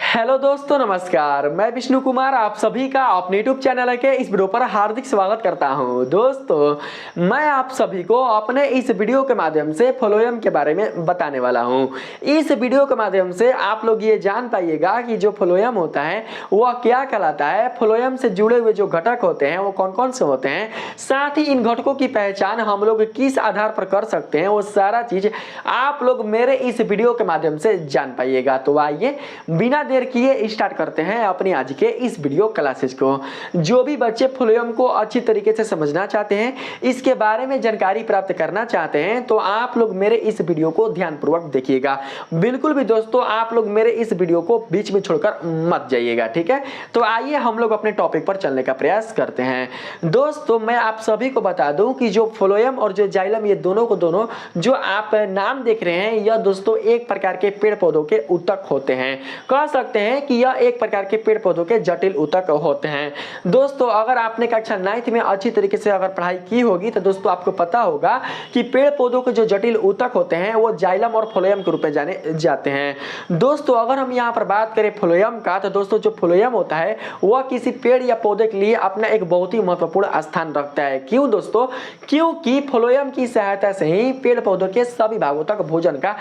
Hello दोस्तों, नमस्कार। मैं विष्णु कुमार आप सभी का अपने यूट्यूब चैनल के इस वीडियो पर हार्दिक स्वागत करता हूं। दोस्तों, मैं आप सभी को अपने इस वीडियो के माध्यम से फ्लोएम के बारे में बताने वाला हूं। इस वीडियो के माध्यम से आप लोग ये जान पाइएगा कि जो फ्लोएम होता है वह क्या कहलाता है, फ्लोएम से जुड़े हुए जो घटक होते हैं वो कौन कौन से होते हैं, साथ ही इन घटकों की पहचान हम लोग किस आधार पर कर सकते हैं, वो सारा चीज आप लोग मेरे इस वीडियो के माध्यम से जान पाइएगा। तो आइए बिना देर किए स्टार्ट करते हैं अपनी आज के इस वीडियो क्लासेस को। जो भी बच्चे फ्लोएम को अच्छी तरीके से समझना चाहते हैं, इसके बारे में जानकारी प्राप्त करना चाहते हैं, तो आप लोग मेरे इस वीडियो को ध्यानपूर्वक देखिएगा। बिल्कुल भी दोस्तों आप लोग मेरे इस वीडियो को बीच में छोड़कर मत जाइएगा, ठीक है। तो आइए हम लोग अपने टॉपिक पर चलने का प्रयास करते हैं। दोस्तों, मैं आप सभी को बता दूं कि जो फ्लोएम और जो जाइलम, ये दोनों को दोनों जो आप नाम देख रहे हैं, यह दोस्तों एक प्रकार के पेड़ पौधों के ऊतक होते हैं। कह सकते हैं कि यह एक प्रकार के पेड़ पौधों के जटिल ऊतक होते हैं। दोस्तों, अगर आपने कक्षा 9th में अच्छी तरीके से अगर पढ़ाई की होगी तो दोस्तों आपको पता होगा कि पेड़ पौधों के जो जटिल ऊतक होते हैं वो जाइलम और फ्लोएम के रूप में जाने जाते हैं। दोस्तों, अगर हम यहाँ पर बात करें फ्लोएम का, तो दोस्तों जो फ्लोएम होता है वह किसी पेड़ या पौधे के लिए अपना एक बहुत ही महत्वपूर्ण स्थान रखता है। क्यों दोस्तों? क्योंकि फ्लोएम की सहायता से ही पेड़ पौधों के सभी भागों तक भोजन का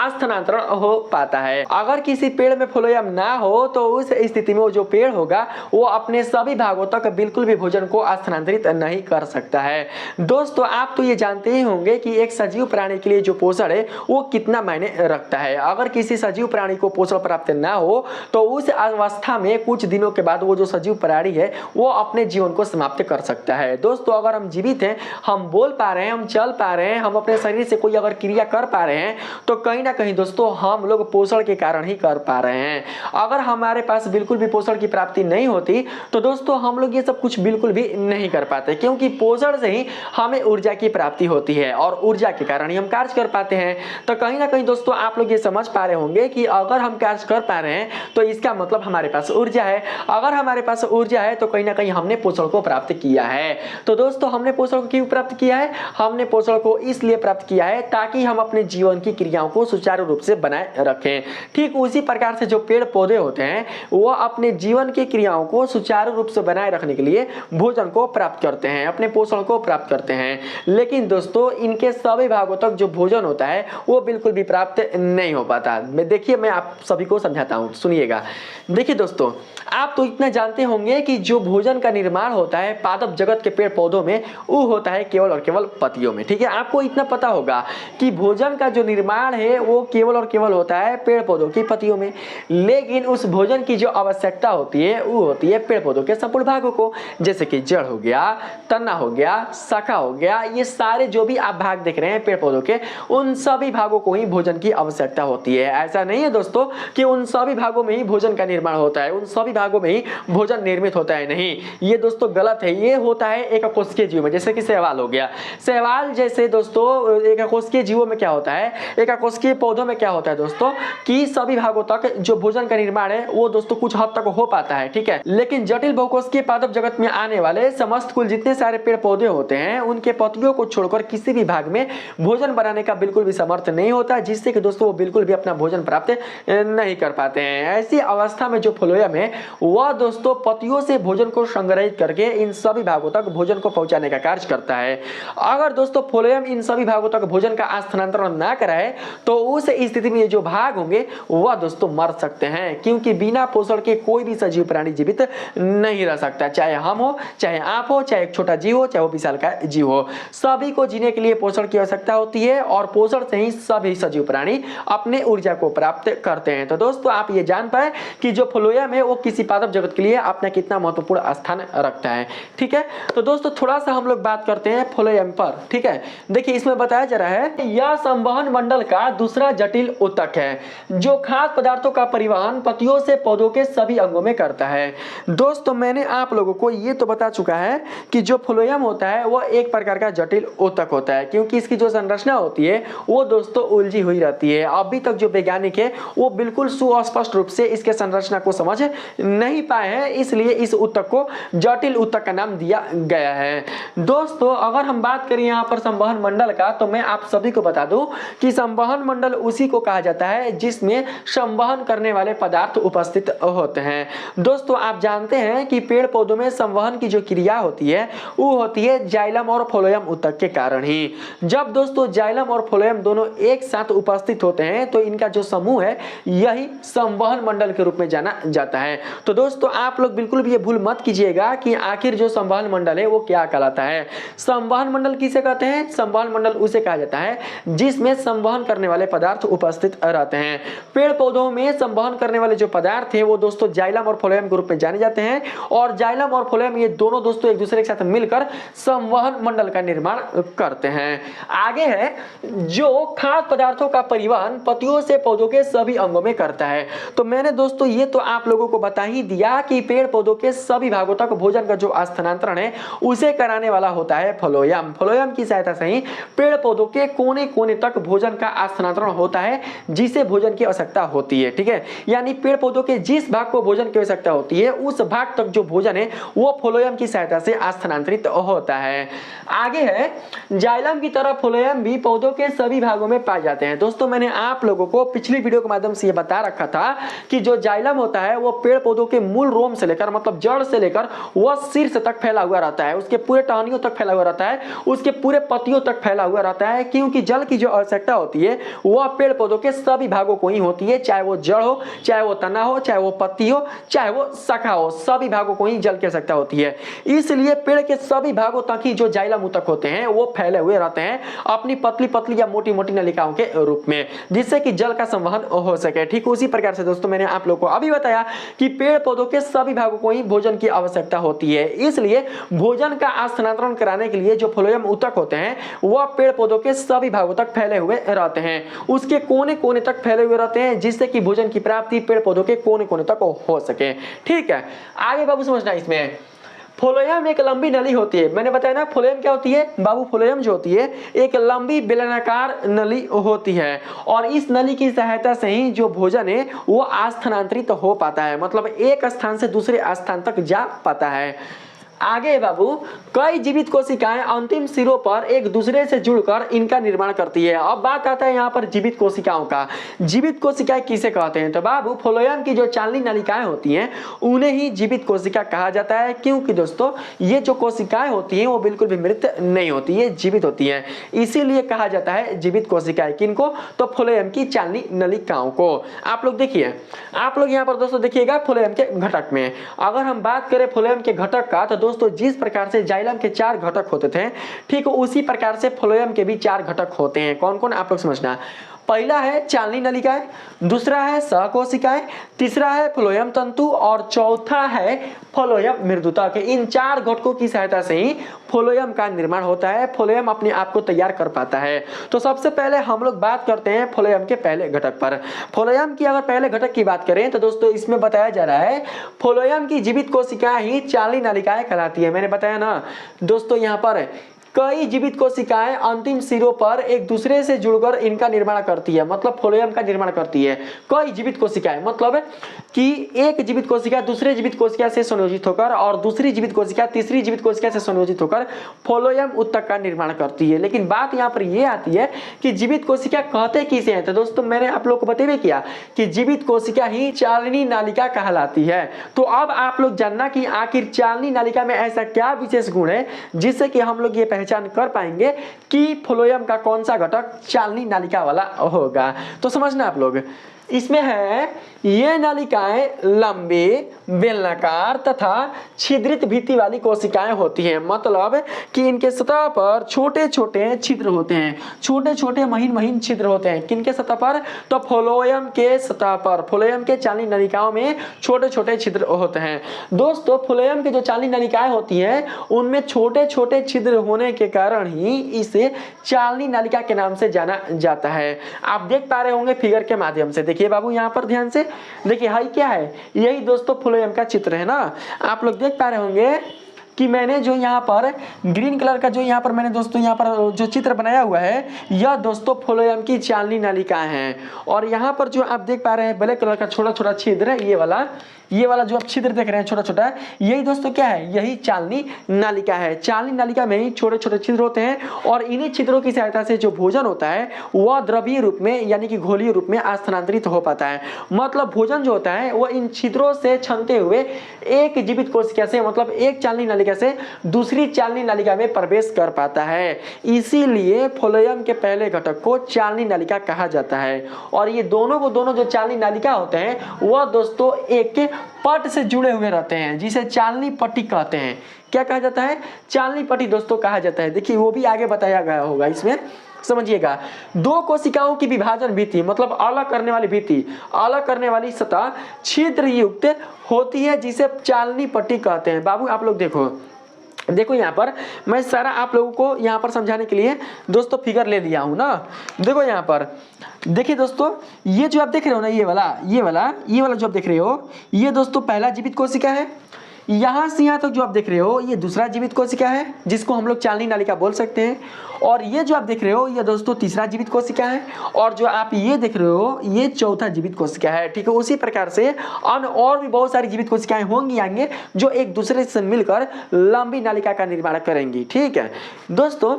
स्थानांतरण हो पाता है। अगर किसी पेड़ में फ्लोएम ना हो तो उस स्थिति में वो जो पेड़ होगा वो अपने सभी भागों तक बिल्कुल भी भोजन को स्थानांतरित नहीं कर सकता है। दोस्तों, आप तो ये जानते ही होंगे कि एक सजीव प्राणी के लिए जो पोषण है वो कितना मायने रखता है। अगर किसी सजीव प्राणी को पोषण प्राप्त ना हो तो उस अवस्था में कुछ दिनों के बाद वो जो सजीव प्राणी है वो अपने जीवन को समाप्त कर सकता है। दोस्तों, अगर हम जीवित हैं, हम बोल पा रहे हैं, हम चल पा रहे हैं, हम अपने शरीर से कोई अगर क्रिया कर पा रहे हैं, तो कहीं ना कहीं दोस्तों हम लोग पोषण के कारण ही कर पा रहे हैं। अगर हमारे पास बिल्कुल भी पोषण की प्राप्ति नहीं होती तो दोस्तों हम लोग ये सब कुछ बिल्कुल भी नहीं कर पाते, क्योंकि पोषण से ही हमें ऊर्जा की प्राप्ति होती है और ऊर्जा के कारण ही हम कार्य कर पाते हैं। तो कहीं ना कहीं दोस्तों आप लोग ये समझ पा रहे होंगे कि अगर हम कार्य कर पा रहे हैं तो इसका मतलब हमारे पास ऊर्जा है। अगर हमारे पास ऊर्जा है तो कहीं ना कहीं हमने पोषण को प्राप्त किया है। तो दोस्तों हमने पोषण को क्यों प्राप्त किया है? हमने पोषण को इसलिए प्राप्त किया है ताकि हम अपने जीवन की क्रियाओं को सुचारू रूप से बनाए रखें। ठीक उसी प्रकार से जो पेड़ पौधे होते हैं वो अपने जीवन की क्रियाओं को सुचारू रूप से बनाए रखने के लिए भोजन को प्राप्त करते हैं, अपने पोषण को प्राप्त करते हैं। लेकिन दोस्तों इनके सभी भागों तक जो भोजन होता है वो बिल्कुल भी प्राप्त नहीं हो पाता। देखिए, मैं आप सभी को समझाता हूं, सुनिएगा। देखिए दोस्तों, आप तो इतना जानते होंगे कि जो भोजन का निर्माण होता है पादप जगत के पेड़ पौधों में, वो होता है केवल और केवल पत्तियों में। ठीक है, आपको इतना पता होगा कि भोजन का जो निर्माण है वो केवल और केवल होता है पेड़ पौधों की पत्तियों में। लेकिन उस भोजन की जो आवश्यकता होती है वो होती है पेड़ पौधों के संपूर्ण भागों को, जैसे कि जड़ हो गया, तना हो गया, शाखा हो गया, ये सारे जो भी आप भाग देख रहे हैं पेड़ पौधों के, उन सभी भागों को ही भोजन की आवश्यकता होती है। ऐसा नहीं है दोस्तों कि उन सभी भागों में ही भोजन का निर्माण होता है, उन सभी भागों में ही भोजन निर्मित होता है, नहीं, ये दोस्तों गलत है। ये होता है एक कोशिकीय जीव में, जैसे कि शैवाल हो गया। शैवाल जैसे दोस्तों एक कोशिकीय जीवों में क्या होता है, एक कोशिकीय पौधों में क्या होता है दोस्तों, कि सभी भागों तक जो भोजन का निर्माण है वो दोस्तों कुछ हद तक हो पाता है। ठीक है, लेकिन जटिल बहुकोशिकीय पादप जगत में आने वाले समस्त कुल जितने सारे पेड़ पौधे होते हैं उनके पत्तियों को छोड़कर किसी भी भाग में भोजन बनाने का बिल्कुल भी समर्थ नहीं होता, जिससे कि दोस्तों वो बिल्कुल भी अपना भोजन प्राप्त नहीं कर पाते हैं। ऐसी अवस्था में जो फ्लोएम है वह दोस्तों पत्तियों से भोजन को संग्रहित करके इन सभी भागों तक भोजन को पहुंचाने का कार्य करता है। अगर दोस्तों फ्लोएम इन सभी भागों तक भोजन का स्थानांतरण ना कराए तो उस स्थिति में जो भाग होंगे वह दोस्तों मर सकते हैं, क्योंकि बिना पोषण के कोई भी सजीव प्राणी जीवित नहीं रह सकता। चाहे हम हो, चाहे आप हो, चाहे एक छोटा जीव हो, चाहे वो विशाल का जीव हो, सभी को जीने के लिए पोषण की आवश्यकता होती है और पोषण से ही सभी सजीव प्राणी अपने ऊर्जा को प्राप्त करते हैं। तो दोस्तों आप ये जान पाए कि जो फ्लोएम है वो किसी पादप जगत के लिए अपना कितना महत्वपूर्ण स्थान रखता है। ठीक है, तो दोस्तों थोड़ा सा हम लोग बात करते हैं फ्लोएम पर। ठीक है, देखिए इसमें बताया जा रहा है यह संवहन मंडल का दूसरा जटिल ऊतक है जो खाद्य पदार्थों का परिवहन पत्तियों से पौधों के सभी अंगों में करता है। दोस्तों मैंने आप लोगों को ये तो बता चुका है कि जो फ्लोएम होता है वह एक प्रकार का जटिल ऊतक होता है, क्योंकि इसकी जो संरचना होती है वो दोस्तों उलझी हुई रहती है। अभी तक जो वैज्ञानिक है वो बिल्कुल सुस्पष्ट रूप से इसके संरचना को समझ नहीं पाए हैं, इसलिए इस ऊतक को जटिल ऊतक का नाम दिया गया है। दोस्तों अगर हम बात करें यहाँ पर संवहन मंडल का, तो मैं आप सभी को बता दूं कि संवहन मंडल उसी को कहा जाता है जिसमें संवहन करने वाले पदार्थ उपस्थित होते हैं। दोस्तों आप जानते हैं कि पेड़ पौधों में संवहन की जो क्रिया होती है वो होती है जाइलम और फ्लोएम ऊतक के कारण ही। जब दोस्तों जाइलम और फ्लोएम दोनों एक साथ उपस्थित होते हैं तो इनका जो समूह है यही संवहन मंडल के रूप में जाना जाता है। तो दोस्तों आप लोग बिल्कुल भी ये भूल मत कीजिएगा कि आखिर जो संवहन मंडल है वो क्या कहलाता है। संवहन मंडल किसे कहते हैं? संवहन मंडल उसे कहा जाता है जिसमें संवहन करने वाले पदार्थ उपस्थित रहते हैं। पेड़ पौधों में संवहन करने वाले जो पदार्थ है वो दोस्तों जाइलम और फ्लोएम के रूप में जाने जाते हैं और जाइलम और फ्लोएम ये दोनों दोस्तों एक दूसरे के साथ मिलकर संवहन मंडल का निर्माण करते हैं। आगे है जो खाद्य पदार्थों का परिवहन पत्तियों से पौधों के सभी अंगों में करता है। तो मैंने दोस्तों ये तो आप लोगों को बता ही दिया कि पेड़ पौधों के सभी भागों तक भोजन का जो स्थानांतरण है उसे कराने वाला होता है फ्लोएम। फ्लोएम की सहायता से ही पेड़ पौधों के कोने कोने तक भोजन का स्थानांतरण होता है जिसे भोजन की आवश्यकता होती है। ठीक है, यानी पेड़ पौधों के जिस भाग को भोजन की आवश्यकता होती है उस भाग तक जो भोजन है वो फ्लोएम की सहायता से स्थानांतरित होता है। आगे है जाइलम की तरह फ्लोएम भी पौधों के सभी भागों में पाए जाते हैं। दोस्तों मैंने आप लोगों को पिछली वीडियो के माध्यम से ये बता रखा था कि जो जाइलम होता है वो पेड़ पौधों के मूल रोम से लेकर मतलब जड़ से लेकर वह शीर्ष तक फैला हुआ रहता है, उसके पूरे टहनियों तक फैला हुआ रहता है, उसके पूरे पत्तियों तक फैला हुआ रहता है, क्योंकि जल की जो आवश्यकता होती है वह पेड़ पौधों के सभी भागों को ही होती है, चाहे वो जड़ हो, चाहे वो तना हो, चाहे वो पत्ती हो, चाहे वो शाखा हो, सभी भागों को ही जल की आवश्यकता होती है। इसलिए पेड़ के सभी भागों तक ही जो जाइलम ऊतक होते हैं वो फैले हुए रहते हैं अपनी पतली पतली या मोटी मोटी नलिकाओं के रूप में, जिससे कि जल का संवहन हो सके। ठीक उसी प्रकार से दोस्तों मैंने आप लोगों को अभी बताया कि पेड़ पौधों के सभी भागों को ही भोजन की आवश्यकता होती है, इसलिए भोजन का स्थानांतरण कराने के लिए जो फ्लोएम ऊतक होते हैं वह पेड़ पौधों के सभी भागों तक फैले हुए रहते हैं, उसके कोने कोने तक फैले हुए रहते हैं, जिससे कि भोजन की प्राप्ति पेड़ पौधों के कोने कोने तक हो सके। ठीक है, आगे बाबू समझना इसमें फ्लोएम एक लंबी नली होती है। मैंने बताया ना फ्लोएम क्या होती है बाबू? फ्लोएम जो होती है एक लंबी बेलनाकार नली होती है और इस नली की सहायता से ही जो भोजन है वो स्थानांतरित हो पाता है, मतलब एक स्थान से दूसरे स्थान तक जा पाता है। आगे बाबू कई जीवित कोशिकाएं अंतिम सिरों पर एक दूसरे से जुड़कर इनका निर्माण करती है। अब बात आता है यहाँ पर जीवित कोशिकाओं का। जीवित कोशिकाएं किसे कहते हैं? तो बाबू फ्लोएम की जो चालनी नलिकाएं होती हैं उन्हें ही जीवित कोशिका कहा जाता है, क्योंकि दोस्तों ये जो कोशिकाएं होती हैं वो बिल्कुल भी मृत नहीं होती है, जीवित होती है, इसीलिए कहा जाता है जीवित कोशिकाएं। किनको? तो फ्लोएम की चालनी नलिकाओं को। आप लोग देखिए, आप लोग यहाँ पर दोस्तों देखिएगा फ्लोएम के घटक में, अगर हम बात करें फ्लोएम के घटक का तो दोस्तों जिस प्रकार से जाइलम के 4 घटक होते थे ठीक उसी प्रकार से फ्लोएम के भी 4 घटक होते हैं। कौन कौन आप लोग समझना। पहला है चालनी नलिकाएं, दूसरा है सहकोशिकाएं, तीसरा है फ्लोएम तंतु और चौथा है फ्लोएम मृदुतक। इन 4 घटकों की सहायता से ही फ्लोएम का निर्माण होता है, फ्लोएम अपने आप को तैयार कर पाता है। तो सबसे पहले हम लोग बात करते हैं फ्लोएम के पहले घटक पर। फ्लोएम की अगर पहले घटक की बात करें तो दोस्तों इसमें बताया जा रहा है फ्लोएम की जीवित कोशिकाएं ही चालनी नलिकाएं कहलाती है। मैंने बताया ना दोस्तों यहाँ पर कई जीवित कोशिकाएं अंतिम सिरों पर एक दूसरे से जुड़कर इनका निर्माण करती है, मतलब फ्लोएम का निर्माण करती है। कई जीवित कोशिकाएं मतलब कि एक जीवित कोशिका दूसरे जीवित कोशिका से संयोजित होकर और दूसरी जीवित कोशिका तीसरी जीवित कोशिका से संयोजित होकर फ्लोएम ऊतक का निर्माण करती है। लेकिन बात यहाँ पर यह आती है कि जीवित कोशिका कहते किसे हैं? तो दोस्तों मैंने आप लोग को बता किया कि जीवित कोशिका ही चालनी नालिका कहलाती है। तो अब आप लोग जानना कि आखिर चालनी नालिका में ऐसा क्या विशेष गुण है जिससे कि हम लोग ये पहचान कर पाएंगे कि फ्लोएम का कौन सा घटक चालनी नालिका वाला होगा। तो समझना आप लोग, इसमें है ये नालिकाएं लंबी बेलनाकार तथा छिद्रित भित्ति वाली कोशिकाएं होती हैं, मतलब कि इनके सतह पर छोटे छोटे छिद्र होते हैं, छोटे छोटे महीन महीन छिद्र होते हैं। किनके सतह पर? तो फ्लोएम के सतह पर। फ्लोएम के चालनी नलिकाओं में छोटे छोटे छिद्र होते हैं। दोस्तों फ्लोएम के जो चालनी नलिकाएं होती हैं उनमें छोटे छोटे छिद्र होने के कारण ही इसे चालनी नलिका के नाम से जाना जाता है। आप देख पा रहे होंगे फिगर के माध्यम से। देखिए बाबू यहाँ पर ध्यान से देखिए, हाई क्या है? यही दोस्तों फ्लोएम का चित्र है ना, आप लोग देख पा रहे होंगे कि मैंने जो यहाँ पर ग्रीन कलर का जो यहाँ पर मैंने दोस्तों यहाँ पर जो चित्र बनाया हुआ है, यह दोस्तों फ्लोएम की चालनी नलिकाएं हैं। और यहाँ पर जो आप देख पा रहे हैं ब्लैक कलर का छोटा छोटा छिद्र है, ये वाला जो आप छिद्र देख रहे हैं छोटा छोटा, यही दोस्तों क्या है, यही चालनी नालिका है। चालनी नालिका में ही छोटे छोटे छिद्र होते हैं और इन्हीं छिद्रों की सहायता से जो भोजन होता है वह द्रवीय रूप में यानी कि घोलीय रूप में स्थानांतरित हो पाता है। मतलब भोजन जो होता है वह इन छिद्रों से छनते हुए एक जीवित कोशिका से मतलब एक चालनी नालिका से दूसरी चालनी नालिका में प्रवेश कर पाता है। इसीलिए फ्लोएम के पहले घटक को चालनी नालिका कहा जाता है। और ये दोनों जो चालनी नालिका होते हैं वह दोस्तों एक पट से जुड़े हुए रहते हैं, जिसे चालनी पट्टी कहते हैं। क्या कहा जाता है, चालनी पट्टी दोस्तों कहा जाता है। देखिए वो भी आगे बताया गया होगा, इसमें समझिएगा। दो कोशिकाओं की विभाजन भित्ति मतलब अलग करने वाली भित्ति, अलग करने वाली सतह छिद्र युक्त होती है, जिसे चालनी पट्टी कहते हैं। बाबू आप लोग देखो यहाँ पर मैं सारा आप लोगों को यहाँ पर समझाने के लिए दोस्तों फिगर ले लिया हूँ ना। देखो यहाँ पर देखिए दोस्तों, ये जो आप देख रहे हो ना, ये वाला जो आप देख रहे हो, ये दोस्तों पहला जीवित कोशिका है। यहाँ से यहाँ तक जो आप देख रहे हो ये दूसरा जीवित कोशिका है, जिसको हम लोग चालनी नालिका बोल सकते हैं। और ये जो आप देख रहे हो ये दोस्तों तीसरा जीवित कोशिका है। और जो आप ये देख रहे हो ये चौथा जीवित कोशिका है। ठीक है, उसी प्रकार से अन्य और भी बहुत सारी जीवित कोशिकाएं होंगी आगे जो एक दूसरे से मिलकर लंबी नालिका का निर्माण करेंगी। ठीक है दोस्तों,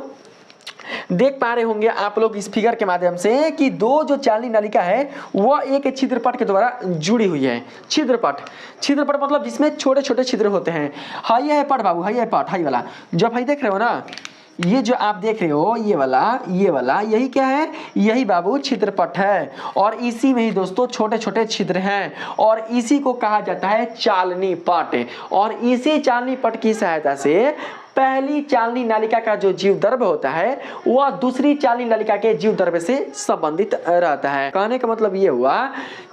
देख पा रहे होंगे आप लोग इस फिगर के माध्यम से कि दो जो चालनी नलिका है वह एक छिद्रपट के द्वारा जुड़ी हुई है। छिद्रपट मतलब जिसमें छोटे छोटे छिद्र होते हैं। हाई है पट बाबू, हाई है पट, हाई वाला जो हाई देख रहे हो ना, ये जो आप देख रहे हो ये वाला यही क्या है, यही बाबू छिद्रपट है। और इसी में ही दोस्तों छोटे छोटे छिद्र हैं और इसी को कहा जाता है चालनी पट। और इसी चालनी पट की सहायता से पहली चालनी नालिका का जो जीव द्रव्य होता है वह दूसरी चालनी नालिका के जीव द्रव्य से संबंधित रहता है। कहने का मतलब ये हुआ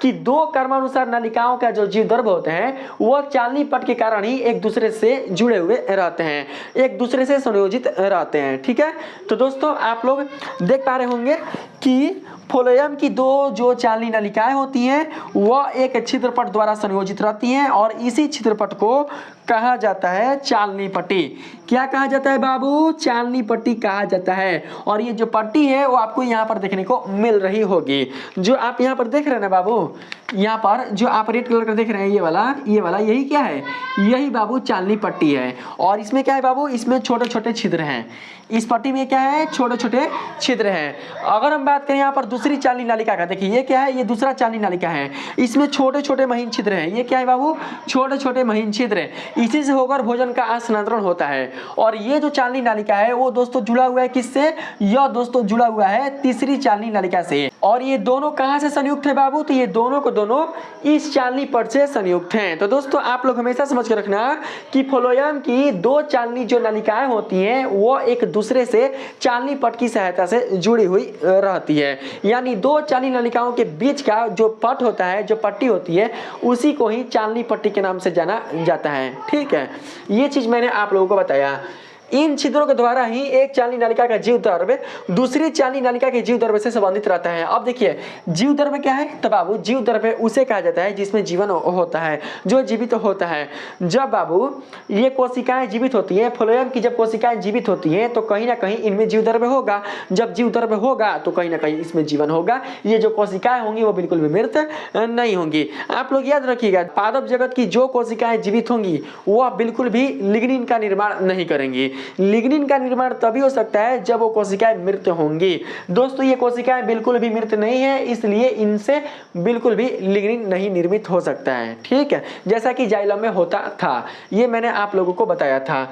कि दो क्रमानुसार नालिकाओं का जो जीव द्रव्य होते हैं वह चालनी पट के कारण ही एक दूसरे से जुड़े हुए रहते हैं, एक दूसरे से संयोजित रहते हैं। ठीक है, तो दोस्तों आप लोग देख पा रहे होंगे कि फ्लोएम की दो जो चालनी नलिकाएं होती हैं वह एक छिद्रपट द्वारा संयोजित रहती हैं और इसी छिद्रपट को कहा जाता है चालनी पट्टी। क्या कहा जाता है बाबू, चालनी पट्टी कहा जाता है। और ये जो पट्टी है वो आपको यहाँ पर देखने को मिल रही होगी। जो आप यहाँ पर देख रहे हैं ना बाबू, यहाँ पर जो आप रेड कलर का देख रहे हैं ये वाला यही क्या है, यही बाबू चालनी पट्टी है। और इसमें क्या है बाबू, इसमें छोटे छोटे छिद्र हैं। इस पट्टी में क्या है, छोटे छोटे छिद्र हैं। अगर हम बात करें यहाँ पर दूसरी चालनी नालिका का, देखिए ये क्या है, ये दूसरा चालनी नालिका है। इसमें छोटे छोटे महीन छिद्र हैं। ये क्या है बाबू, छोटे छोटे महीन छिद्र। इसी से होकर भोजन का स्थानांतरण होता है। और ये जो चालनी नालिका है वो दोस्तों जुड़ा हुआ है किससे, यह दोस्तों जुड़ा हुआ है तीसरी चालनी नालिका से। और ये दोनों कहाँ से संयुक्त है बाबू, तो ये दोनों को दोनों इस चालनी पट से संयुक्त हैं। तो दोस्तों आप लोग हमेशा समझ के रखना कि फ्लोएम की दो चालनी जो नालिकाएं होती हैं वो एक दूसरे से चालनी पट की सहायता से जुड़ी हुई रहती है। यानी दो चालनी नलिकाओं के बीच का जो पट होता है, जो पट्टी होती है, उसी को ही चालनी पट्टी के नाम से जाना जाता है। ठीक है, ये चीज मैंने आप लोगों को बताया। इन छिद्रों के द्वारा ही एक चालनी नालिका का जीव द्रव्य दूसरी चालनी नालिका के जीव द्रव्य से संबंधित रहता है। अब देखिए जीव द्रव्य क्या है, तो बाबू जीव द्रव्य उसे कहा जाता है जिसमें जीवन होता है, जो जीवित होता है। जब बाबू ये कोशिकाएं जीवित होती हैं, फ्लोएम की जब कोशिकाएं जीवित होती हैं तो कहीं ना कहीं इनमें जीव द्रव्य होगा। जब जीव द्रव्य होगा तो कहीं ना कहीं इसमें जीवन होगा। ये जो कोशिकाएं होंगी वो बिल्कुल भी मृत नहीं होंगी। आप लोग याद रखिएगा, पादप जगत की जो कोशिकाएं जीवित होंगी वह बिल्कुल भी लिग्निन का निर्माण नहीं करेंगी। लिग्निन का निर्माण तभी हो सकता है जब वो कोशिकाएं मृत होंगी। दोस्तों ये कोशिकाएं बिल्कुल भी मृत नहीं है, इसलिए इनसे बिल्कुल भी लिग्निन नहीं निर्मित हो सकता है। ठीक है, जैसा कि जाइलम में होता था, ये मैंने आप लोगों को बताया था।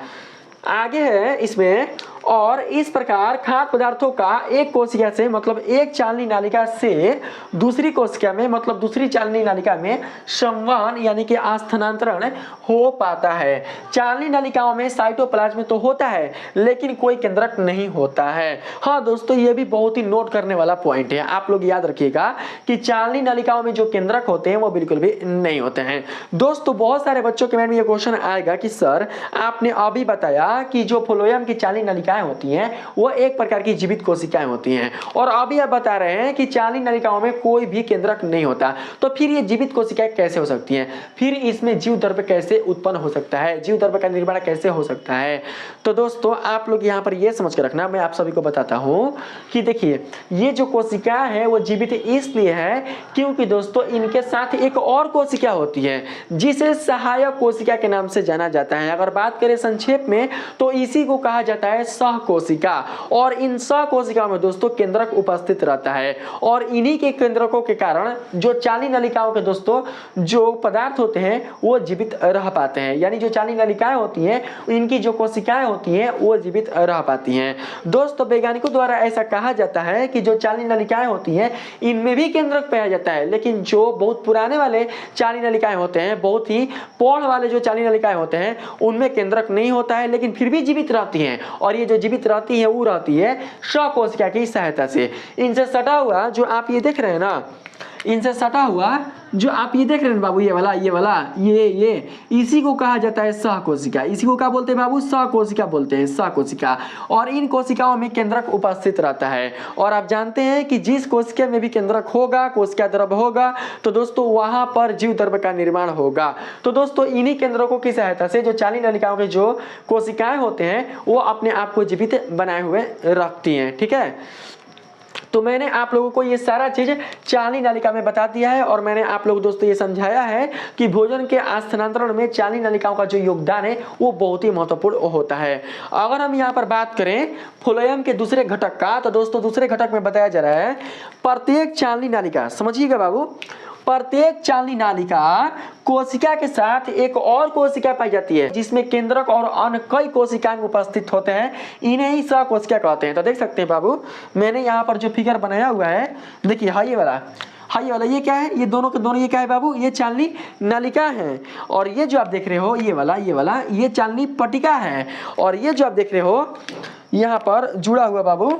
आगे है इसमें, और इस प्रकार खाद्य पदार्थों का एक कोशिका से मतलब एक चालनी नालिका से दूसरी कोशिका में मतलब दूसरी चालनी नालिका में संवहन यानी कि स्थानांतरण हो पाता है। चालनी नालिकाओं में साइटोप्लाज्म तो होता है लेकिन कोई केंद्रक नहीं होता है। हाँ दोस्तों, ये भी बहुत ही नोट करने वाला पॉइंट है। आप लोग याद रखिएगा कि चालनी नालिकाओं में जो केंद्रक होते हैं वो बिल्कुल भी नहीं होते हैं। दोस्तों बहुत सारे बच्चों के मन में ये क्वेश्चन आएगा कि सर आपने अभी बताया कि जो फ्लोएम की चालनी नालिका नलिकाएं होती हैं वो एक प्रकार की जीवित कोशिकाएं होती हैं। और अभी आप बता रहे हैं कि चालनी नलिकाओं में कोई भी केंद्रक नहीं होता, तो फिर ये जीवित कोशिकाएं कैसे हो सकती हैं, फिर इसमें जीव द्रव्य कैसे उत्पन्न हो सकता है, जीव द्रव्य का निर्माण कैसे हो सकता है। तो दोस्तों आप लोग यहाँ पर ये समझ कर रखना, मैं आप सभी को बताता हूँ कि देखिए ये जो कोशिका है वो जीवित इसलिए है क्योंकि दोस्तों इनके साथ एक और कोशिका होती है जिसे सहायक कोशिका के नाम से जाना जाता है। अगर बात करें संक्षेप में तो इसी को कहा जाता है सहकोशिका। और इन सहकोशिकाओं में दोस्तों केंद्रक उपस्थित रहता है और इन्हीं के केंद्रकों के कारण जो चालनी नलिकाओं के दोस्तों जो पदार्थ होते हैं वो जीवित रह पाते हैं। यानी जो चालनी नलिकाएं होती हैं इनकी जो कोशिकाएं होती हैं वो जीवित रह पाती हैं। दोस्तों वैज्ञानिकों द्वारा ऐसा कहा जाता है कि जो चालनी नलिकाएं होती हैं इनमें भी केंद्रक पाया जाता है, लेकिन जो बहुत पुराने वाले चालनी नलिकाएं होते हैं, बहुत ही पौध वाले जो चालनी नलिकाएं होते हैं उनमें केंद्रक नहीं होता है, लेकिन फिर भी जीवित रहती हैं। और ये जो जीवित रहती है वो रहती है सहकोशिका की सहायता से। इनसे सटा हुआ जो आप ये देख रहे हैं ना, इनसे सटा हुआ जो आप ये देख रहे हैं बाबू, ये इसी को कहा जाता है सहकोशिका। इसी को क्या बोलते हैं बाबू, सहकोशिका बोलते हैं, सहकोशिका। और इन कोशिकाओं में केंद्रक उपस्थित रहता है। और आप जानते हैं कि जिस कोशिका में भी केंद्रक होगा, कोशिका द्रव्य होगा, तो दोस्तों वहां पर जीव द्रव्य का निर्माण होगा। तो दोस्तों इन्हीं केंद्रकों की सहायता से जो चालनी नलिकाओं के जो कोशिकाएं होते हैं वो अपने आप को जीवित बनाए हुए रखती हैं। ठीक है, तो मैंने आप लोगों को ये सारा चीज चालनी नलिका में बता दिया है और मैंने आप लोग दोस्तों ये समझाया है कि भोजन के स्थानांतरण में चालनी नलिकाओं का जो योगदान है वो बहुत ही महत्वपूर्ण होता है। अगर हम यहाँ पर बात करें फ्लोएम के दूसरे घटक का, तो दोस्तों दूसरे घटक में बताया जा रहा है प्रत्येक चालनी नलिका, समझिएगा बाबू, प्रत्येक चालनी नालिका कोशिका के साथ एक और कोशिका पाई जाती है जिसमें केंद्रक और अन्य कई कोशिकाएं उपस्थित होते हैं, इन्हें ही सहकोशिका कहते हैं। तो देख सकते हैं बाबू मैंने यहाँ पर जो फिगर बनाया हुआ है, देखिए हाँ ये वाला ये क्या है, ये दोनों के दोनों ये क्या है बाबू, ये चालनी नलिका है। और ये जो आप देख रहे हो ये वाला ये चालनी पट्टिका है। और ये जो आप देख रहे हो यहाँ पर जुड़ा हुआ बाबू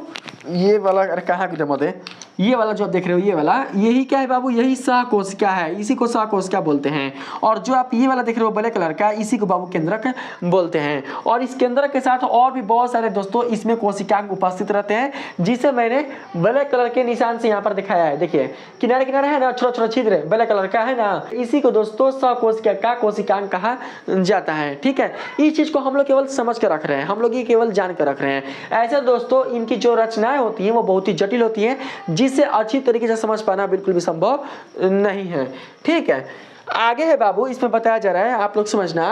ये वाला, अरे कहाँ की जमत है, ये वाला जो आप देख रहे हो ये वाला, यही क्या है बाबू, यही सहकोशिका है, इसी को सहकोशिका बोलते हैं। और जो आप ये वाला देख रहे हो ब्लैक कलर का, इसी को बाबू केंद्रक बोलते हैं। और इस केंद्रक के साथ और भी बहुत सारे दोस्तों इसमें कोशिकाएं उपस्थित रहते हैं, जिसे मैंने ब्लैक कलर के निशान से यहाँ पर दिखाया है। देखिए किनारे किनारे है ना छोटा छोटा छिद्र ब्लैक कलर का है ना, इसी को दोस्तों सहकोशिका का कोशिकांग कहा जाता है। ठीक है, इस चीज को हम लोग केवल समझ कर रख रहे हैं, हम लोग ये केवल जान कर रख रहे हैं। ऐसे दोस्तों इनकी जो रचनाएं होती हैं वो बहुत ही जटिल होती हैं, जिसे अच्छी तरीके से समझ पाना बिल्कुल भी संभव नहीं है। ठीक है, आगे है बाबू, इसमें बताया जा रहा है, आप लोग समझना,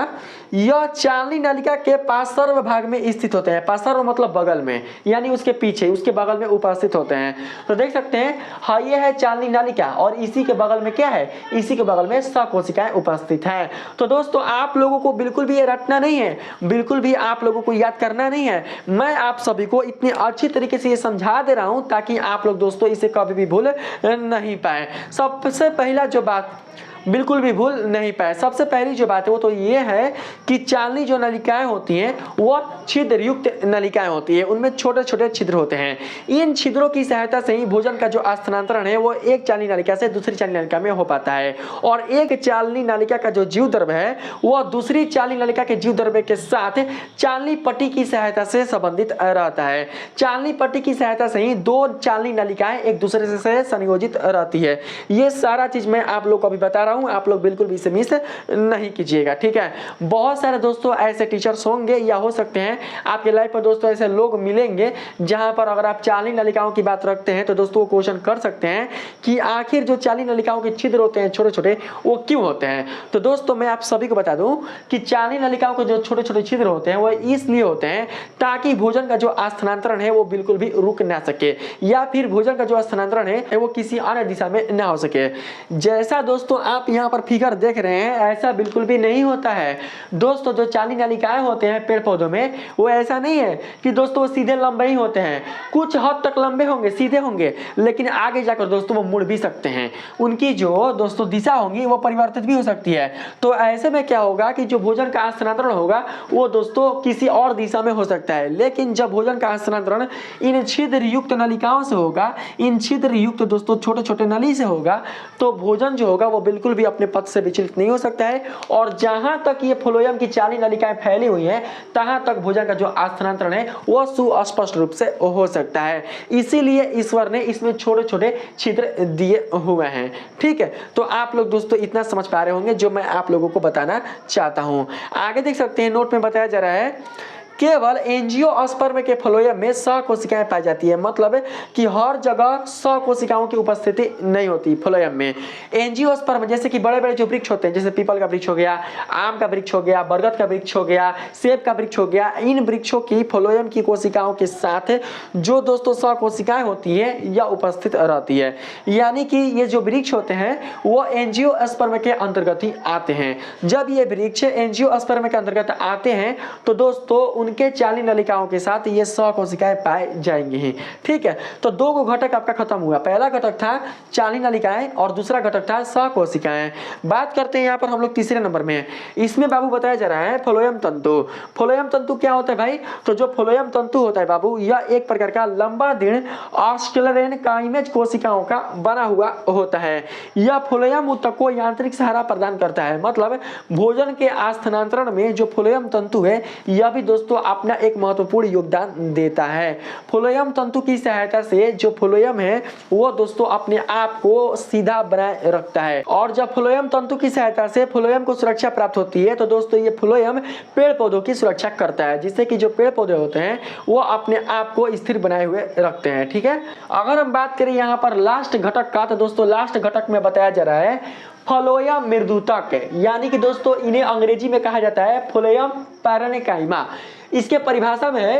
यह चालनी नलिका के पार्श्व भाग में स्थित होते हैं। पार्श्व मतलब बगल में, यानी उसके पीछे, उसके बगल में उपस्थित होते हैं। तो देख सकते हैं हाँ ये है चालनी नलिका और इसी के बगल में क्या है, इसी के बगल में सहकोशिकाएं उपस्थित हैं। तो दोस्तों आप लोगों को बिल्कुल भी ये रटना नहीं है, बिल्कुल भी आप लोगों को याद करना नहीं है। मैं आप सभी को इतनी अच्छी तरीके से ये समझा दे रहा हूं ताकि आप लोग दोस्तों इसे कभी भी भूल नहीं पाए। सबसे पहला जो बात बिल्कुल भी भूल नहीं पाए, सबसे पहली जो बात है वो तो ये है कि चालनी जो नलिकाएं होती हैं वो छिद्र युक्त नलिकाएं होती है, उनमें छोटे छोटे छिद्र होते हैं। इन छिद्रों की सहायता से ही भोजन का जो स्थानांतरण है वो एक चालनी नलिका से दूसरी चालनी नलिका में हो पाता है। और एक चालनी नलिका का जो जीव द्रव्य है वो दूसरी चालनी नलिका के जीव द्रव्य के साथ चालनी पट्टी की सहायता से संबंधित रहता है। चालनी पट्टी की सहायता से ही दो चालनी नलिकाएं एक दूसरे से संयोजित रहती है। ये सारा चीज मैं आप लोग को अभी बता रहा हूं, आप लोग बिल्कुल भी इसे मिस नहीं कीजिएगा। ठीक है, बहुत सारे दोस्तों ऐसे टीचर्स होंगे या हो सकते हैं आपके लाइफ में दोस्तों ऐसे लोग मिलेंगे जहां पर अगर आप चालनी नलिकाओं की बात रखते हैं तो दोस्तों वो क्वेश्चन कर सकते हैं कि आखिर जो चालनी नलिकाओं के छिद्र होते हैं छोटे छोटे वो क्यों होते हैं। तो दोस्तों मैं आप सभी को बता दूं कि चालनी नलिकाओं के जो छोटे छोटे छिद्र होते हैं वो इसलिए होते हैं ताकि भोजन का जो स्थानांतरण है वो बिल्कुल भी रुक ना सके, या फिर भोजन का जो स्थानांतरण है वो किसी अन्य दिशा में ना हो सके। जैसा दोस्तों आप यहाँ पर फिगर देख रहे हैं ऐसा बिल्कुल भी नहीं होता है दोस्तों। जो चालनी नलिकाएं होते हैं पेड़ पौधों में वो ऐसा नहीं है कि दोस्तों वो सीधे लंबे ही होते हैं, कुछ हद तक लंबे होंगे, सीधे होंगे, लेकिन आगे जाकर दोस्तों वो मुड़ भी सकते हैं। उनकी जो दोस्तों दिशा होगी वो परिवर्तित भी हो सकती है। तो ऐसे में क्या होगा कि जो भोजन का स्थानांतरण होगा वो दोस्तों किसी और दिशा में हो सकता है, लेकिन जब भोजन का स्थानांतरण इन छिद्र युक्त नलिकाओं से होगा, इन छिद्र युक्त दोस्तों छोटे छोटे नली से होगा, तो भोजन जो होगा वो बिल्कुल बिल्कुल भी अपने पथ से विचलित नहीं हो सकता है। और जहां तक ये फ्लोएम की 40 नलिकाएं फैली हुई हैं तहां तक भोजन का जो स्थानांतरण है वह सुस्पष्ट रूप से हो सकता है। इसीलिए ईश्वर ने इसमें छोटे छोटे छिद्र दिए हुए हैं। ठीक है, तो आप लोग दोस्तों इतना समझ पा रहे होंगे जो मैं आप लोगों को बताना चाहता हूं। आगे देख सकते हैं, नोट में बताया जा रहा है केवल एंजियोस्पर्म के फ्लोएम में 100 कोशिकाएं पाई जाती है। मतलब कि हर जगह 100 कोशिकाओं की उपस्थिति नहीं होती फ्लोएम में। एंजियोस्पर्म जैसे कि बड़े बड़े जो वृक्ष होते हैं, जैसे पीपल का वृक्ष हो गया, आम का वृक्ष हो गया, बरगद का वृक्ष हो गया, सेब का वृक्ष हो गया, इन वृक्षों की फ्लोएम की कोशिकाओं के साथ जो दोस्तों 100 कोशिकाएं होती है यह उपस्थित रहती है। यानी कि ये जो वृक्ष होते हैं वो एंजियोस्पर्म के अंतर्गत ही आते हैं। जब ये वृक्ष एंजियोस्पर्म के अंतर्गत आते हैं तो दोस्तों उनके 40 नलिकाओं के साथ ये 100 कोशिकाएं पाए जाएंगी। ठीक है, तो दो गो घटक आपका खत्म हुआ। पहला घटक था 40 नलिकाएं और दूसरा घटक था 100 कोशिकाएं। बात करते हैं यहाँ पर हम लोग तीसरे नंबर में। इसमें बाबू बताया जा रहा है फ्लोएम तंतु। फ्लोएम तंतु क्या होता है भाई? तो जो फ्लोएम तंतु होता है बाबू, यह एक प्रकार का लंबा दृढ़ ऑस्क्लेरेनकाइमेज कोशिकाओं का बना हुआ होता है। यह फ्लोएम ऊतक को यांत्रिक सहारा प्रदान करता है। मतलब भोजन के स्थानांतरण में जो फ्लोएम तंतु है यह भी दोस्तों अपना एक महत्वपूर्ण योगदान देता है। फ्लोएम तंतु की सहायता से जो फ्लोएम है वो दोस्तों अपने आप को सीधा बनाए रखता है। और जब फ्लोएम तंतु की सहायता से फ्लोएम को सुरक्षा प्राप्त होती है तो दोस्तों ये फ्लोएम पेड़ पौधों की सुरक्षा करता है, जिससे कि जो पेड़ पौधे होते हैं वो अपने आप को स्थिर बनाए हुए रखते हैं। ठीक है, अगर हम बात करें यहाँ पर लास्ट घटक का, तो दोस्तों लास्ट घटक में बताया जा रहा है फ्लोएम मृदुतक। यानी कि दोस्तों इन्हें अंग्रेजी में कहा जाता है फ्लोएम पैरेन्काइमा। इसके परिभाषा में है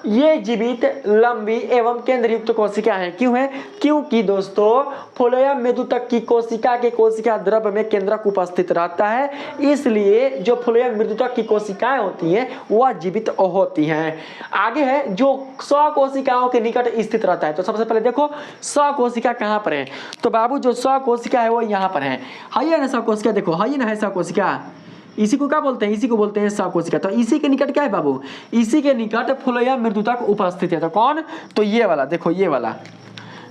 ये जीवित, लंबी एवं केंद्रयुक्त कोशिका है। क्यों है? क्योंकि दोस्तों फ्लोएम मृदुतक की कोशिका के कोशिका द्रव्य में केंद्रक उपस्थित रहता है, इसलिए जो फ्लोएम मृदुतक की कोशिकाएं होती हैं वह जीवित होती हैं। आगे है जो 100 कोशिकाओं के निकट स्थित रहता है। तो सबसे पहले देखो 100 कोशिका कहाँ पर है? तो बाबू जो 100 कोशिका है वो यहाँ पर है। हाइए ना 100 कोशिका, देखो हाइए ना है 100 कोशिका। इसी को क्या बोलते हैं? इसी को बोलते हैं 100 कोशिका। तो इसी के निकट क्या है बाबू? इसी के निकट फ्लोएम मृदुतक उपस्थित है। तो कौन? तो ये वाला, देखो ये वाला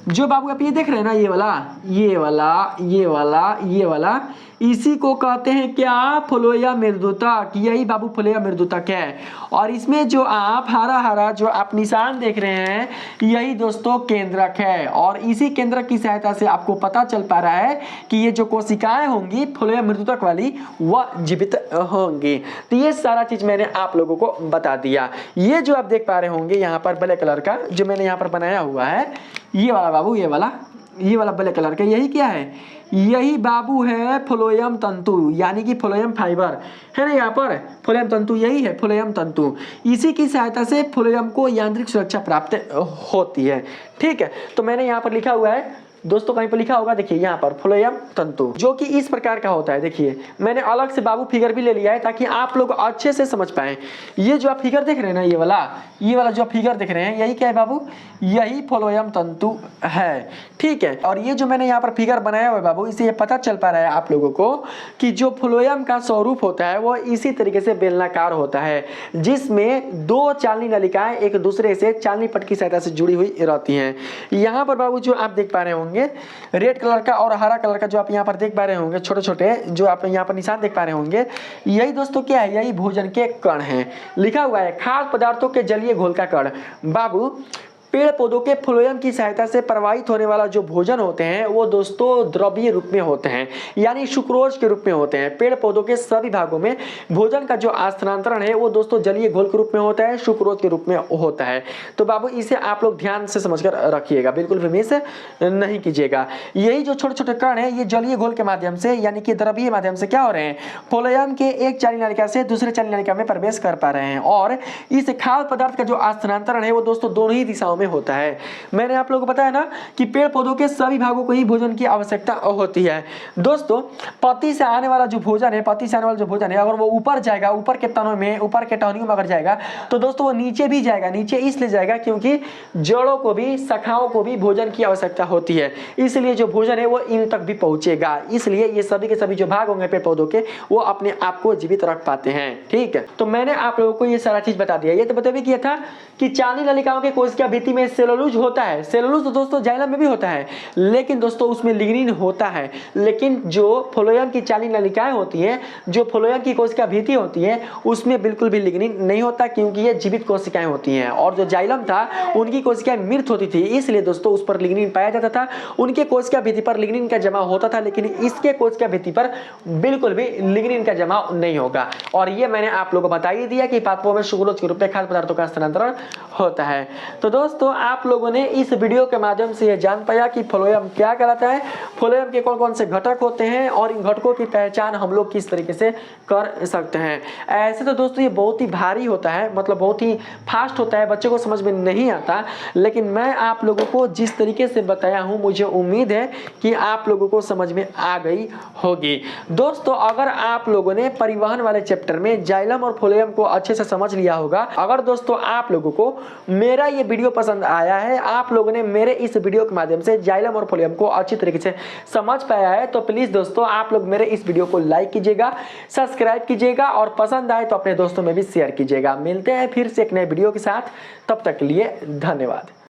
जो बाबू आप ये देख रहे हैं ना, ये वाला, ये वाला, ये वाला, ये वाला, इसी को कहते हैं क्या? फ्लोएम मृदुतक। यही बाबू फ्लोएम मृदुतक है। और इसमें जो आप हरा हरा जो आप निशान देख रहे हैं यही दोस्तों केंद्रक है। और इसी केंद्रक की सहायता से आपको पता चल पा रहा है कि ये जो कोशिकाएं होंगी फ्लोएम मृदुतक वाली वह जीवित होंगी। तो ये सारा चीज मैंने आप लोगों को बता दिया। ये जो आप देख पा रहे होंगे यहाँ पर ब्लैक कलर का जो मैंने यहाँ पर बनाया हुआ है, ये वाला बाबू, ये वाला ब्लैक कलर का, यही क्या है? यही बाबू है फ्लोएम तंतु, यानी कि फ्लोएम फाइबर है ना। यहाँ पर फ्लोएम तंतु यही है, फ्लोएम तंतु। इसी की सहायता से फ्लोएम को यांत्रिक सुरक्षा प्राप्त होती है। ठीक है, तो मैंने यहाँ पर लिखा हुआ है दोस्तों, कहीं पर लिखा होगा, देखिए यहाँ पर फ्लोएम तंतु जो कि इस प्रकार का होता है। देखिए मैंने अलग से बाबू फिगर भी ले लिया है ताकि आप लोग अच्छे से समझ पाएं। ये जो आप फिगर देख रहे हैं ना, ये वाला जो आप फिगर देख रहे हैं यही क्या है बाबू? यही फ्लोएम तंतु है। ठीक है, और ये जो मैंने यहाँ पर फिगर बनाया हुआ है बाबू, इससे ये पता चल पा रहा है आप लोगों को कि जो फ्लोएम का स्वरूप होता है वो इसी तरीके से बेलनाकार होता है, जिसमें दो चालनी नलिकाएं एक दूसरे से चालनी पट की सहायता से जुड़ी हुई रहती हैं। यहाँ पर बाबू जो आप देख पा रहे होंगे रेड कलर का और हरा कलर का जो आप यहाँ पर देख पा रहे होंगे, छोटे छोटे जो आप यहाँ पर निशान देख पा रहे होंगे, यही दोस्तों क्या है? यही भोजन के कण हैं। लिखा हुआ है खाद्य पदार्थों के जलीय घोल का कण। बाबू पेड़ पौधों के फ्लोएम की सहायता से प्रवाहित होने वाला जो भोजन होते हैं वो दोस्तों द्रवीय रूप में होते हैं, यानी सुक्रोज के रूप में होते हैं। पेड़ पौधों के सभी भागों में भोजन का जो स्थानांतरण है वो दोस्तों जलीय घोल के रूप में होता है, सुक्रोज के रूप में होता है। तो बाबू इसे आप लोग ध्यान से समझकर रखिएगा, बिल्कुल भी मिस नहीं कीजिएगा। यही जो छोटे छोटे कण है ये जलीय घोल के माध्यम से यानी कि द्रवीय माध्यम से क्या हो रहे हैं? फ्लोएम के एक चालनी नलिका से दूसरे चालनी नलिका में प्रवेश कर पा रहे हैं। और इस खाद्य पदार्थ का जो स्थानांतरण है वो दोस्तों दोनों ही दिशाओं होता है। मैंने आप लोगों को बताया ना कि पेड़ पौधों के सभी भागों को ही भोजन की आवश्यकता होती है। दोस्तों पत्ती से आने वाला जो भोजन है अगर वो ऊपर जाएगा, ऊपर के तनों में, ऊपर के टहनियों में अगर जाएगा तो दोस्तों वो नीचे भी जाएगा। नीचे इसलिए जाएगा क्योंकि जड़ों को भी, शाखाओं को भी भोजन की आवश्यकता होती है, इसलिए जो भोजन है वो इन तक भी पहुंचेगा। इसलिए ये सभी के सभी जो भाग होंगे पेड़ पौधों के वो अपने आप को जीवित रख पाते हैं। ठीक है, तो मैंने आप लोगों को ये सारा चीज बता दिया। ये तो बता भी किया था कि चालनी नलिकाओं के कोशिका भित्ति ग्रंथि में सेलुलोज होता है, सेलुलोज तो दोस्तों जाइलम में भी होता है, लेकिन दोस्तों उसमें लिग्निन होता है। लेकिन जो फ्लोएम की चाली नलिकाएं होती हैं, जो फ्लोएम की कोशिका भित्ति होती है, उसमें बिल्कुल भी लिग्निन नहीं होता, क्योंकि ये जीवित कोशिकाएं होती हैं। और जो जाइलम था उनकी कोशिकाएं मृत होती थी, इसलिए दोस्तों उस पर लिग्निन पाया जाता था, उनके कोशिका भित्ति पर लिग्निन का जमा होता था, लेकिन इसके कोशिका भित्ति पर बिल्कुल भी लिग्निन का जमा नहीं होगा। और ये मैंने आप लोगों को बता ही दिया कि पादपों में सुक्रोज के रूप में खाद्य पदार्थों का स्थानांतरण होता है। तो दोस्तों आप लोगों ने इस वीडियो के माध्यम से ये जान पाया कि फ्लोएम क्या कहलाता है, फ्लोएम के कौन कौन से घटक होते हैं और इन घटकों की पहचान हम लोग किस तरीके से कर सकते हैं। ऐसे तो दोस्तों ये बहुत ही भारी होता है, मतलब बहुत ही फास्ट होता है, बच्चे को समझ में नहीं आता, लेकिन मैं आप लोगों को जिस तरीके से बताया हूं मुझे उम्मीद है कि आप लोगों को समझ में आ गई होगी। दोस्तों अगर आप लोगों ने परिवहन वाले चैप्टर में जाइलम और फ्लोएम को अच्छे से समझ लिया होगा, अगर दोस्तों आप लोगों को मेरा ये वीडियो पसंद आया है, आप लोगों ने मेरे इस वीडियो के माध्यम से जाइलम और फ्लोएम को अच्छी तरीके से समझ पाया है, तो प्लीज दोस्तों आप लोग मेरे इस वीडियो को लाइक कीजिएगा, सब्सक्राइब कीजिएगा और पसंद आए तो अपने दोस्तों में भी शेयर कीजिएगा। मिलते हैं फिर से एक नए वीडियो के साथ, तब तक के लिए धन्यवाद।